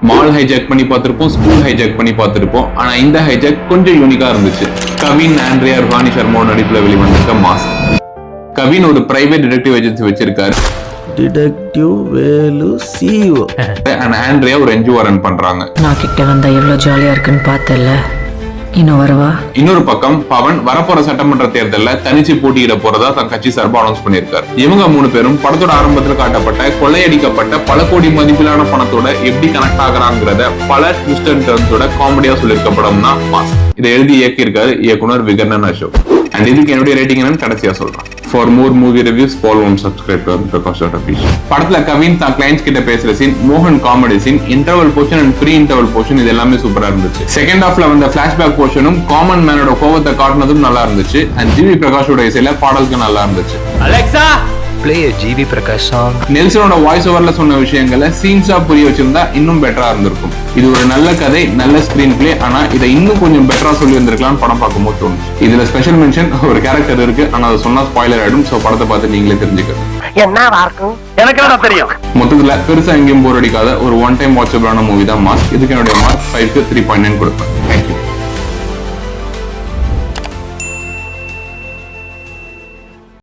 Mall hijack பண்ணி பார்த்திருப்போம், school hijack பண்ணி பார்த்திருப்போம். ஆனா இந்த ஹைஜாக் கொஞ்சம் யூனிக்கா இருந்துச்சு. கவின், ஆண்ட்ரியா, ருஹானி சர்மாவோட நடிப்புல வெளிவந்திருக்க மாஸ். கவின் ஒரு பிரைவேட் டிடெக்டிவ் ஏஜென்சி வச்சிருக்காரு. டிடெக்டிவ் வேலு சிஓ. அண்ட் ஆண்ட்ரியா ஒரு என்ஜிஓ ரன் பண்றாங்க. நான் கிட்ட வந்தா எவ்வளவு ஜாலியா இருக்குன்னு பார்த்தல. இன்னும் வரவா? இன்னொரு பக்கம் பவன் வரப்போற சட்டமன்ற தேர்தலில் தனிச்சு போட்டியிட போறதா தன் கட்சி சார்பா அனௌன்ஸ் பண்ணியிருக்காரு. இவங்க 3 பேரும் படத்தோட ஆரம்பத்தில் காட்டப்பட்ட கொள்ளையடிக்கப்பட்ட பல கோடி மதிப்பிலான பணத்தோட எப்படி கனெக்ட் ஆகுறாங்கிறத பல ட்விஸ்ட் அண்ட் டர்ன்ஸோட காமெடியா சொல்லியிருக்க படம் தான் மாஸ். இதை எழுதி இயக்கியிருக்காரு இயக்குனர் விகர்ணன் அசோக். அண்ட் இதுக்கு என்னுடைய ரேட்டிங் என்னன்னு கடைசியா சொல்றேன். For more movie reviews, follow and subscribe to Prakash Official. படத்துல கவின் தான் கிளைண்ட்ஸ் கிட்ட பேசுற சீன், மோகன் comedy scene, interval portion and pre interval portion இது எல்லாமே சூப்பரா இருந்துச்சு. செகண்ட் ஹாஃப்ல வந்த பிளாஷ்பேக் போர்ஷனும் காமன் மேனோட கோவத்தை காட்டினதும் நல்லா இருந்துச்சு. அண்ட் ஜிவி பிரகாஷோட இசையில பாடலுக்கு நல்லா இருந்துச்சு. Alexa play a GV Prakash song. நெல்சனோட வாய்ஸ் ஓவர்ல சொன்ன விஷயங்களை சீன்ஸா புரிய வச்சிருந்தா இன்னும் பெட்டரா இருந்திருக்கும். இது ஒரு நல்ல கதை, நல்ல ஸ்கிரீன் பிளே. ஆனா இதை இன்னும் கொஞ்சம் பெட்டரா சொல்லி இருந்திருக்கலாம் படம் பார்க்கும்போது தோணுச்சு. இதுல ஸ்பெஷல் மென்ஷன் ஒரு கேரக்டர் இருக்கு, ஆனா அதை சொன்னா ஸ்பாயிலர் ஆயிடும். சோ படத்தை பார்த்து நீங்களே தெரிஞ்சுக்கணும். எனக்கு என்ன தெரியும். மொத்தத்துல பெருசா எங்கேயும் போர் அடிக்காத ஒரு ஒன் டைம் வாட்சபிளான மூவி தான் மாஸ். இதுக்கு என்னுடைய மார்க் 5க்கு 3.9 கொடுப்பேன். தேங்க்யூ.